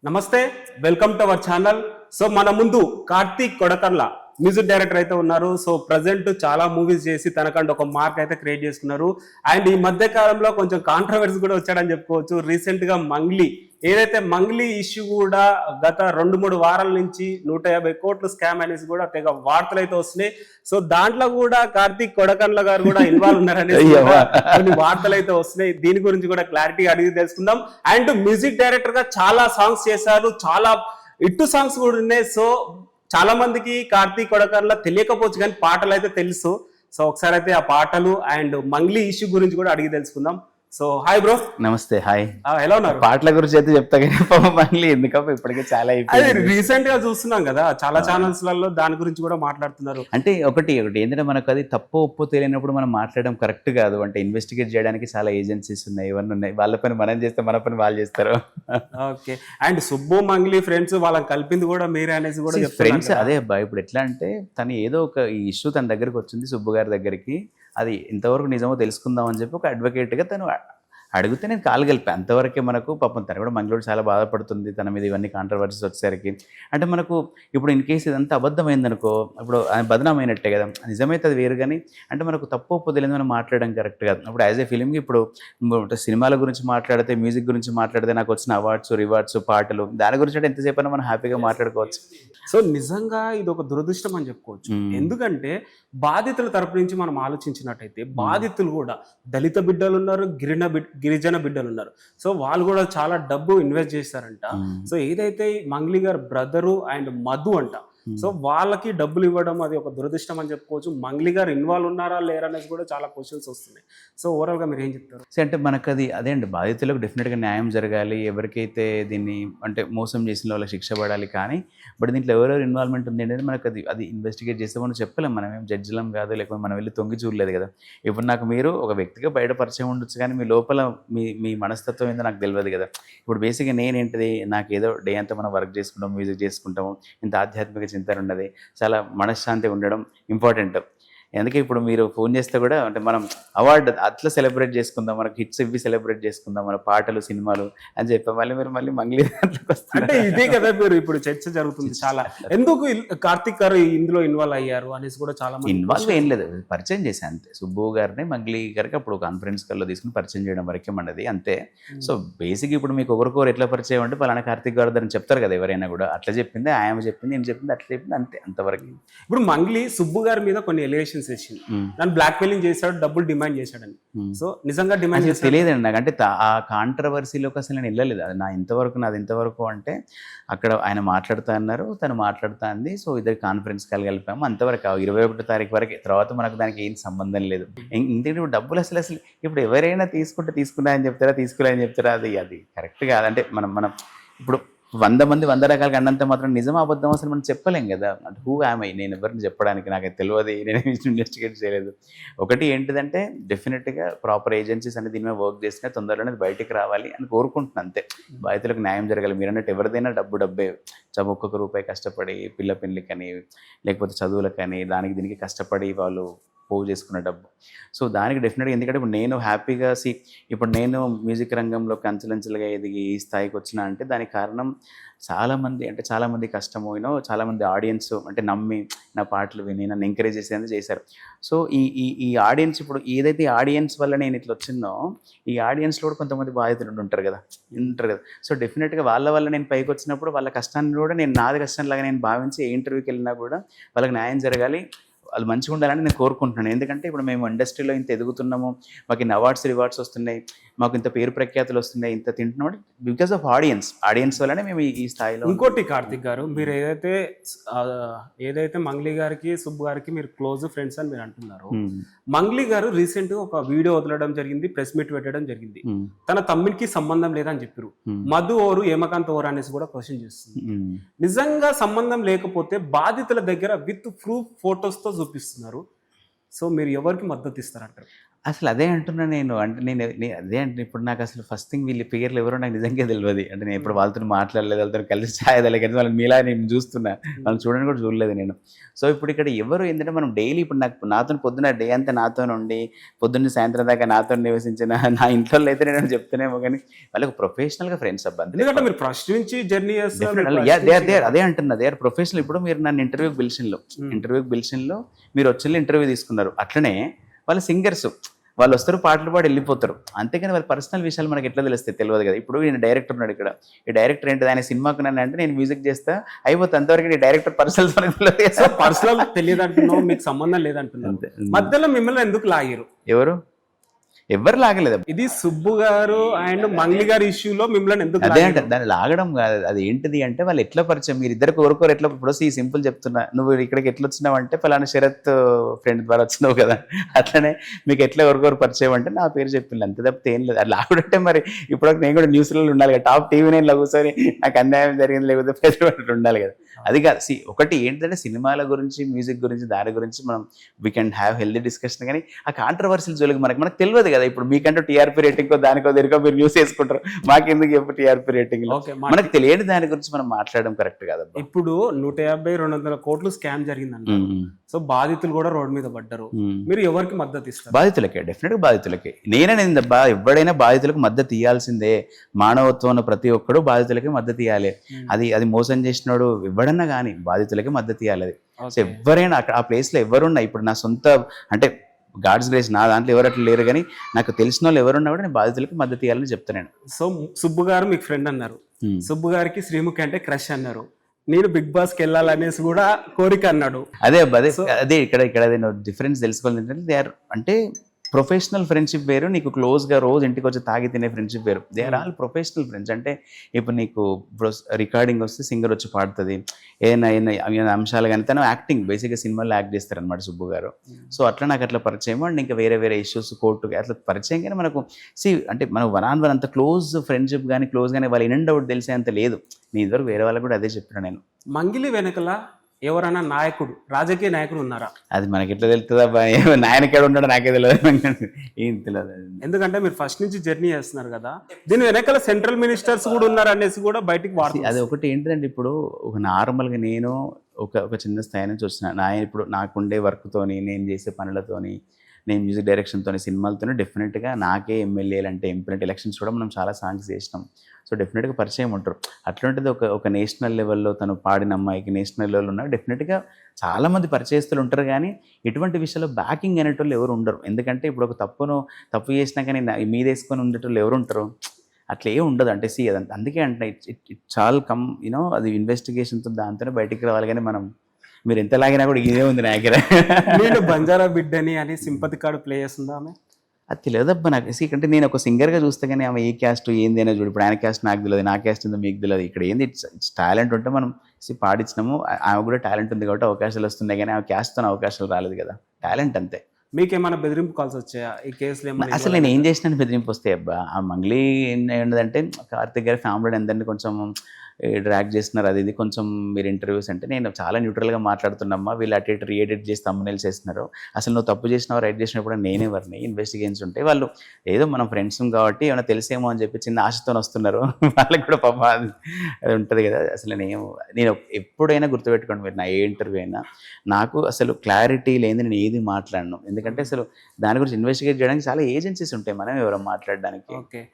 నమస్తే, welcome to our channel. So మన ముందు కార్తీక్ కొడకర్ల మ్యూజిక్ డైరెక్టర్ అయితే ఉన్నారు. సో ప్రజెంట్ చాలా మూవీస్ చేసి తనకంటే ఒక మార్క్ అయితే క్రియేట్ చేసుకున్నారు. అండ్ ఈ మధ్య కాలంలో కొంచెం కాంట్రవర్సీ కూడా వచ్చాడని చెప్పుకోవచ్చు. రీసెంట్ గా మంగ్లీ ఏదైతే మంగ్లీ ఇష్యూ కూడా గత 2-3 వారాల నుంచి 150 కోట్లు స్కామ్ అనేసి కూడా తెగ వార్తలు అయితే వస్తున్నాయి. సో దాంట్లో కూడా కార్తీక్ కొడకర్ల గారు కూడా ఇన్వాల్వ్ ఉన్నారనేసి కొన్ని వార్తలు అయితే వస్తున్నాయి. దీని గురించి కూడా క్లారిటీ అడిగి తెలుసుకుందాం. అండ్ మ్యూజిక్ డైరెక్టర్ గా చాలా సాంగ్స్ చేశారు, చాలా ఇట్టు సాంగ్స్ కూడా ఉన్నాయి. సో చాలా మందికి కార్తీక్ కొడకర్ల తెలియకపోవచ్చు కానీ పాటలు అయితే తెలుసు. సో ఒకసారి అయితే ఆ పాటలు అండ్ మంగ్లీ ఇష్యూ గురించి కూడా అడిగి తెలుసుకుందాం. So hi bro. నమస్తే. హాయ్. ఎలా ఉన్నారు? పాటల గురించి అయితే చెప్తా కానీ మంగ్లీ ఎందుకప్ప ఇప్పటికే చాలా రీసెంట్ గా చూస్తున్నాం కదా, చాలా ఛానల్స్ లలో దాని గురించి కూడా మాట్లాడుతున్నారు. అంటే ఒకటి ఏంటంటే మనకు అది తప్పు ఒప్పు తెలియనప్పుడు మనం మాట్లాడడం కరెక్ట్ కాదు. అంటే ఇన్వెస్టిగేట్ చేయడానికి చాలా ఏజెన్సీస్ ఉన్నాయి, ఇవన్నీ ఉన్నాయి. వాళ్ళ పని మనం చేస్తే మన పని వాళ్ళు చేస్తారు. Okay. And Subbu Mangli friends వాళ్ళని కలిపింది కూడా మీరే అనేసి కూడా ఫ్రెండ్స్. అదే అబ్బా, ఇప్పుడు ఎట్లా అంటే తను ఏదో ఒక ఈ ఇష్యూ తన దగ్గరకు వచ్చింది, సుబ్బు గారి దగ్గరికి. అది ఇంతవరకు నిజమో తెలుసుకుందాం అని చెప్పి ఒక అడ్వకేట్గా తను అడిగితే నేను కాలు కలిపా. అంతవరకే. మనకు పాపం తను కూడా మంగళూరు చాలా బాధపడుతుంది తన మీద ఇవన్నీ కాంట్రవర్సీస్ వచ్చేసరికి. అంటే మనకు ఇప్పుడు ఇన్ కేసు ఇదంతా అబద్ధమైందనుకో, ఇప్పుడు ఆయన బదనామైనట్టే కదా. నిజమైతే అది వేరు, కానీ అంటే మనకు తప్పు ఒప్పు తెలియదు మనం మాట్లాడడం కరెక్ట్ కాదు. ఇప్పుడు యాజ్ ఏ ఫిలింకి ఇప్పుడు సినిమాల గురించి మాట్లాడితే, మ్యూజిక్ గురించి మాట్లాడితే, నాకు వచ్చిన అవార్డ్స్, రివార్డ్స్, పాటలు, దాని గురించి అంటే ఎంతసేపు అయినా మనం హ్యాపీగా మాట్లాడుకోవచ్చు. సో నిజంగా ఇది ఒక దురదృష్టం అని చెప్పుకోవచ్చు. ఎందుకంటే బాధితుల తరపు నుంచి మనం ఆలోచించినట్టయితే బాధితులు కూడా దళిత బిడ్డలు ఉన్నారు, గిరిజన బిడ్డలు ఉన్నారు. సో వాళ్ళు కూడా చాలా డబ్బు ఇన్వెస్ట్ చేశారంట. సో ఏదైతే మంగ్లీ గారు బ్రదరు అండ్ మధు అంట, సో వాళ్ళకి డబ్బులు ఇవ్వడం అది ఒక దురదృష్టం అని చెప్పుకోవచ్చు. మంగ్లీ గారు ఇన్వాల్వ్ ఉన్నారా లేరా అనేది కూడా చాలా క్వశ్చన్స్ వస్తున్నాయి. సో ఓవరాల్ గా మీరు ఏం చెప్తారు? అంటే మనకు అది అదే అండి, బాధితులకు డెఫినెట్గా న్యాయం జరగాలి. ఎవరికైతే దీన్ని అంటే మోసం చేసిన వాళ్ళకి శిక్ష పడాలి. కానీ బట్ దీంట్లో ఎవరెవరు ఇన్వాల్వ్మెంట్ ఉంది అనేది మనకు అది ఇన్వెస్టిగేట్ చేస్తే మనం చెప్పలేం. మనం ఏం జడ్జిలం కాదు, లేకపోతే మనం వెళ్ళి తొంగి చూడలేదు కదా. ఇప్పుడు నాకు మీరు ఒక వ్యక్తిగా బయట పరిచయం ఉండొచ్చు, కానీ మీ లోపల మీ మనస్తత్వం ఏందో నాకు తెలియదు కదా. ఇప్పుడు బేసిక్గా నేనేంటిది, నాకు ఏదో డే అంతా మనం వర్క్ చేసుకుంటాం, మ్యూజిక్ చేసుకుంటాము, ఇంత ఆధ్యాత్మిక చింతన ఉన్నది, చాలా మనశ్శాంతి ఉండడం ఇంపార్టెంట్. అందుకే ఇప్పుడు మీరు ఫోన్ చేస్తే కూడా అంటే మనం అవార్డు అట్లా సెలబ్రేట్ చేసుకుందాం, మనకి హిట్స్ ఇవి సెలబ్రేట్ చేసుకుందాం, మన పాటలు, సినిమాలు అని చెప్పి మళ్ళీ మంగ్లీ అంటే ఇదే కదా మీరు ఇప్పుడు చర్చ జరుగుతుంది చాలా. ఎందుకు కార్తీక్ గారు ఇందులో ఇన్వాల్వ్ అయ్యారు అనేసి కూడా చాలా మంది. ఇన్వాల్వ్ ఏం లేదు, పరిచయం చేశాను అంతే. సుబ్బు గారిని మంగ్లీ గారికి అప్పుడు కాన్ఫరెన్స్ కాల్లో తీసుకుని పరిచయం చేయడం వరకే మనది అంతే. సో బేసిక్ ఇప్పుడు మీకు ఒకరికొకరు ఎట్లా పరిచయం అంటే పలానా కార్తీక్ గారు అని చెప్తారు కదా ఎవరైనా కూడా. అట్లా చెప్పింది ఆయన చెప్పింది, నేను చెప్పింది, అట్లా చెప్పింది అంతే, అంతవరకు. ఇప్పుడు మంగ్లీ సుబ్బు గారి మీద కొన్ని ఎలిగేషన్స్ వేసింది, నన్ను బ్లాక్ మెయిలింగ్ చేశాడు, డబ్బులు డిమాండ్ చేశాడని. సో నిజంగా డిమాండ్ చేసి తెలియదండి నాకు. అంటే ఆ కాంట్రవర్సీలోకి అసలు నేను వెళ్ళలేదు. అది నాది ఇంతవరకు అంటే అక్కడ ఆయన మాట్లాడుతా అన్నారు, తను మాట్లాడుతా అంది. సో ఇద్దరు కాన్ఫరెన్స్ కాల్ కలిపాము అంతవరకు. 21వ తారీఖు వరకు, తర్వాత మనకు దానికి ఏం సంబంధం లేదు. ఇంతకు డబ్బులు అసలు ఇప్పుడు ఎవరైనా తీసుకున్నా అని చెప్తారా, తీసుకోలేని చెప్తారా, అది కరెక్ట్ కాదు. అంటే మనం ఇప్పుడు 100 మంది 100 రకాలుగా అన్నంత మాత్రం నిజం అబద్ధం అసలు మనం చెప్పలేం కదా. అంటే హూ యామ్ ఐ, నేను ఎవరిని చెప్పడానికి, నాకు తెలియదు, నేను ఇన్వెస్టిగేట్ చేయలేదు. ఒకటి ఏంటిదంటే డెఫినెట్గా ప్రాపర్ ఏజెన్సీస్ అనేది దీని మీద వర్క్ చేసినా తొందరలోనే బయటికి రావాలి అని కోరుకుంటున్నాను అంతే. బాధితులకు న్యాయం జరగాలి. మీరు అన్నట్టు ఎవరిదైనా డబ్బే, ఒక్కొక్క రూపాయి కష్టపడి పిల్ల పెళ్ళికని, లేకపోతే చదువులకని, దానికి దీనికి కష్టపడి వాళ్ళు పోగు చేసుకున్న డబ్బు. సో దానికి డెఫినెట్గా, ఎందుకంటే ఇప్పుడు నేను హ్యాపీగా ఇప్పుడు నేను మ్యూజిక్ రంగంలోకి అంచెలంచెలుగా ఎదిగి ఈ స్థాయికి వచ్చినా అంటే దానికి కారణం చాలామంది కష్టము, చాలామంది ఆడియన్స్ అంటే నమ్మి నా పాటలు విని నన్ను ఎంకరేజ్ చేసేందుకు చేశారు. సో ఈ ఆడియన్స్, ఇప్పుడు ఏదైతే ఆడియన్స్ వల్ల నేను ఇట్లా వచ్చిందో, ఈ ఆడియన్స్లో కూడా కొంతమంది బాధితులు ఉంటారు కదా. సో డెఫినెట్గా వాళ్ళ వల్ల నేను పైకి వచ్చినప్పుడు వాళ్ళ కష్టాన్ని కూడా నేను నాది కష్టంలాగా నేను భావించి ఏ ఇంటర్వ్యూకి వెళ్ళినా కూడా వాళ్ళకి న్యాయం జరగాలి, వాళ్ళు మంచిగా ఉండాలని నేను కోరుకుంటున్నాను. ఎందుకంటే ఇప్పుడు మేము ఇండస్ట్రీలో ఇంత ఎదుగుతున్నాము, మాకు ఇన్ని అవార్డ్స్, రివార్డ్స్ వస్తున్నాయి, మాకు ఇంత పేరు ప్రఖ్యాతులు వస్తున్నాయి, ఇంత తింటున్నాం బికాస్ ఆఫ్ ఆడియన్స్ వల్లనే మేము ఈ స్థాయిలో. ఇంకోటి కార్తీక్ గారు, మీరు ఏదైతే మంగ్లీ గారికి, సుబ్బు గారికి మీరు క్లోజ్ ఫ్రెండ్స్ అని మీరు అంటున్నారు. మంగ్లీ గారు రీసెంట్ గా ఒక వీడియో వదలడం జరిగింది, ప్రెస్ మీట్ పెట్టడం జరిగింది. తన తమ్ముడికి సంబంధం లేదని చెప్పారు. మధు ఓరు, ఏమకాంత్ ఓరు అనేసి కూడా క్వశ్చన్ చేస్తుంది. నిజంగా సంబంధం లేకపోతే బాధితుల దగ్గర విత్ ప్రూఫ్ ఫోటోస్ తో చూపిస్తున్నారు. సో మీరు ఎవరికి మద్దతు ఇస్తారంటారు? అసలు అదే అంటున్నా నేను. అంటే అదే అంటే ఇప్పుడు నాకు అసలు ఫస్ట్ థింగ్ వీళ్ళ పేర్లు ఎవరో నాకు నిజంగా తెలవదు. అంటే నేను ఎప్పుడు వాళ్ళతో మాట్లాడలేదు, వాళ్ళతో కలిసి ఛాయ్ తాగలేదు. కానీ వాళ్ళని మీలా నేను చూస్తున్నా. వాళ్ళని చూడని కూడా చూడలేదు నేను. సో ఇప్పుడు ఇక్కడ ఎవరు ఏంటంటే మనం డైలీ ఇప్పుడు నాతో పొద్దున్న డే అంతా నాతోనే ఉండి, పొద్దున్న సాయంత్రం దాకా నాతో నివసించిన నా ఇంట్లో అయితే నేను చెప్తానేమో కానీ వాళ్ళకి ప్రొఫెషనల్‌గా ఫ్రెండ్స్ అబ్బా అంతే. ఎందుకంటే మీరు ఫస్ట్ నుంచి జర్నీ అదే అంటున్నా. They are professional. ఇప్పుడు మీరు నన్ను ఇంటర్వ్యూకి పిలిచిన్లో మీరు వచ్చి ఇంటర్వ్యూ తీసుకున్నారు. అట్లనే వాళ్ళు సింగర్స్. వాళ్ళు వస్తారు, పాటలు పాడి వెళ్ళిపోతారు. అంతేగాని వాళ్ళ పర్సనల్ విషయాలు మనకి ఎట్లా తెలుస్తాయి తెలియదు కదా. ఇప్పుడు ఈయన డైరెక్టర్ ఉన్నాడు ఇక్కడ. ఈ డైరెక్టర్ ఏంటి, ఆయన సినిమాకు నన్ను అంటే నేను మ్యూజిక్ చేస్తా అయిపోతుంది. అంతవరకు ఈ డైరెక్టర్ పర్సనల్ సో పర్సనల్ తెలియదు అంటున్నావు, మీకు సంబంధం లేదంటున్నావు. అంతే. మధ్యలో మిమ్మల్ని ఎందుకు లాగిరు? ఎవరు లాగలేదు. ఇది సుబ్బు గారు అండ్ మంగ్లీ గారి ఇష్యూలో మిమ్మల్ని ఎందుకు అదే అంటే దాన్ని లాగడం కాదు. అది ఏంటిది అంటే వాళ్ళు ఎట్లా పరిచయం, మీరు ఇద్దరు కోరుకోరు ఎట్లా. ఇప్పుడు ఈ సింపుల్ చెప్తున్నా, నువ్వు ఇక్కడికి ఎట్లా వచ్చినావు అంటే ఫలానా శరత్ ఫ్రెండ్ ద్వారా వచ్చినావు కదా, అట్లనే మీకు ఎట్లా ఎవరికొరు పరిచయం అంటే నా పేరు చెప్పింది. అంతే తప్పితే ఏం లేదు. అది లాగుడంటే మరి ఇప్పుడు నేను కూడా న్యూస్లలో ఉండాలి కదా, టాప్ టీవీ నైన్లో కూర్చొని నాకు అన్యాయం జరిగింది లేకపోతే పేరు ఉండాలి కదా. అది కాదు. ఒకటి ఏంటంటే సినిమాల గురించి, మ్యూజిక్ గురించి, దాని గురించి మనం we can have healthy discussion. కానీ ఆ కాంట్రవర్సీల జోలికి మనకు తెలియదు కదా. ఇప్పుడు మీకంటూ టీఆర్పీ రేటింగ్ దానికో దేనికో మీరు న్యూస్ వేసుకుంటారు, మాకెందుకు ఎప్పుడు టీఆర్పీ రేటింగ్? మనకు తెలియని దాని గురించి మనం మాట్లాడడం కరెక్ట్ కాదు. ఇప్పుడు 150-200 కోట్లు స్కామ్ జరిగిందంట. సో బాధితులు కూడా రోడ్డు మీద పడ్డారు. మీరు ఎవరికి మద్దతు ఇస్తారు? బాధితులకే, డెఫినెట్ గా బాధితులకే. నేనేది ఎవడైనా బాధితులకు మద్దతు ఇవ్వాల్సిందే. మానవత్వం ప్రతి ఒక్కడు బాధితులకి మద్దతు ఇవ్వాలి. అది మోసం చేసినాడు ఎవడన్నా కానీ బాధితులకి మద్దతు ఇవ్వాలి. అది సో ఎవరైనా అక్కడ ఆ ప్లేస్ లో ఎవరున్నా, ఇప్పుడు నా సొంత అంటే గాడ్స్ గ్రేస్ నా దాంట్లో ఎవరు అట్లా లేరు, కానీ నాకు తెలిసిన వాళ్ళు ఎవరున్నా కూడా నేను బాధితులకి మద్దతు ఇవ్వాలని చెప్తాను. సో సుబ్బు గారు మీకు ఫ్రెండ్ అన్నారు, సుబ్బు గారికి శ్రీముఖి అంటే క్రష్ అన్నారు, నేను బిగ్ బాస్ కి వెళ్ళాలనేసి కూడా కోరిక అన్నాడు. అదే ఇక్కడ డిఫరెన్స్ తెలుసుకోవాలి ఏంటంటే దే ఆర్ అంటే ప్రొఫెషనల్ ఫ్రెండ్షిప్ వేరు, నీకు క్లోజ్గా రోజు ఇంటికి వచ్చి తాగి తినే ఫ్రెండ్షిప్ వేరు. They are all professional friends. అంటే ఇప్పుడు నీకు రికార్డింగ్ వస్తే సింగర్ వచ్చి పాడుతుంది, ఏదైనా అంశాలు కానీ తను యాక్టింగ్ బేసిక్గా సినిమాలో యాక్ట్ చేస్తారనమాట సుబ్బు గారు. సో అట్లా నాకు అట్లా పరిచయం అండ్ ఇంకా వేరే ఇష్యూస్ కోర్టు అట్లా పరిచయం. కానీ మనకు అంటే మనం వన్ అంత క్లోజ్ ఫ్రెండ్షిప్ కానీ క్లోజ్ కానీ వాళ్ళు ఇన్ అండ్ అవుట్ తెలిసే అంత లేదు. నేను ఇదివరకు వేరే వాళ్ళకి కూడా అదే చెప్పిన. నేను మంగిలి వెనకల ఎవరైనా నాయకుడు, రాజకీయ నాయకుడు ఉన్నారా? అది మనకి ఎట్లా తెలుస్తుందా? నాయన ఎక్కడ ఉన్నాడో నాకే తెలియదు, ఏం తెలియదు. ఎందుకంటే మీరు ఫస్ట్ నుంచి జర్నీ చేస్తున్నారు కదా, దీని వెనకాల సెంట్రల్ మినిస్టర్స్ కూడా ఉన్నారు అనేసి కూడా బయటికి వాడుతుంది. అది ఒకటి ఏంటంటే ఇప్పుడు ఒక నార్మల్గా నేను ఒక చిన్న స్థాయి నుంచి వచ్చిన నాయన, ఇప్పుడు నాకుండే వర్క్తోని, నేను చేసే పనులతోని, నేను మ్యూజిక్ డైరెక్షన్తో, సినిమాలతోనే డెఫినెట్గా నాకే ఎమ్మెల్యేలు అంటే ఎంపీ ఎలక్షన్స్ కూడా మనం చాలా సాంగ్స్ చేసినాం. సో డెఫినెట్గా పరిచయం ఉంటారు. అట్లాంటిది ఒక నేషనల్ లెవెల్లో తను పాడిన అమ్మాయికి నేషనల్ లెవెల్లో ఉన్న డెఫినెట్గా చాలామంది పరిచయస్తులు ఉంటారు. కానీ ఇటువంటి విషయాల్లో బ్యాకింగ్ అనేటోళ్ళు ఎవరు ఉండరు. ఎందుకంటే ఇప్పుడు ఒక తప్పు చేసినా కానీ మీద వేసుకొని ఉండేటోళ్ళు ఎవరు ఉంటారు? అట్లా ఏం ఉండదు. అంటే అదంతా అందుకే అంటే ఇట్ చాల్ కమ్ అది ఇన్వెస్టిగేషన్తో దాంతోనే బయటికి రావాలి. కానీ మీరు ఎంత లాగినా కూడా ఇదే ఉంది నా దగ్గర. నేను బంజారా బిడ్డని అని సింపతి కార్డు ప్లే చేస్తుందా ఆమె? అది తెలియదబ్బా నాకు. అంటే నేను ఒక సింగర్గా చూస్తే కానీ ఆమె ఏ క్యాస్ట్ ఏంది అనేది చూడు. ఇప్పుడు ఆయన క్యాస్ట్ నాకు తెలియదు, నా క్యాస్ట్ ఉందో మీకు తెలియదు. ఇక్కడ ఏంది ఇట్స్ టాలెంట్ ఉంటే మనం పాడించినాము. ఆమె కూడా టాలెంట్ ఉంది కాబట్టి అవకాశాలు వస్తున్నాయి. కానీ ఆమె క్యాస్ట్తో అవకాశాలు రాలేదు కదా, టాలెంట్ అంతే. మీకేమైనా బెదిరింపు కాల్స్ వచ్చాయా ఈ కేసులో? అసలు నేను ఏం చేసినా బెదిరింపు వస్తాయి అబ్బా. ఆ మంగ్లీ ఏంటంటే కార్తిక్ గారి ఫ్యామిలీ అందరినీ కొంచెం డ్రాగ్ చేస్తున్నారు, అది ఇది కొంచెం మీరు ఇంటర్వ్యూస్ అంటే నేను చాలా న్యూట్రల్గా మాట్లాడుతున్నామ్మా, వీళ్ళు అటు ఇటు రీఎడిట్ చేసి తమ్మునేల్స్ చేస్తున్నారు. అసలు నువ్వు తప్పు చేసినావు రైట్ చేసినప్పుడు నేనేవరిని ఇన్వెస్టిగేషన్స్ ఉంటాయి. వాళ్ళు ఏదో మనం ఫ్రెండ్స్ కాబట్టి ఏమైనా తెలిసేమో అని చెప్పి చిన్న ఆశతో వస్తున్నారు. వాళ్ళకి కూడా పాప అది ఉంటుంది కదా. అసలు నేను ఎప్పుడైనా గుర్తుపెట్టుకోండి, మీరు నా ఏ ఇంటర్వ్యూ అయినా నాకు అసలు క్లారిటీ లేని నేను ఏది మాట్లాడను. ఎందుకంటే అసలు దాని గురించి ఇన్వెస్టిగేట్ చేయడానికి చాలా ఏజెన్సీస్ ఉంటాయి, మనం ఎవరో మాట్లాడడానికి. ఓకే.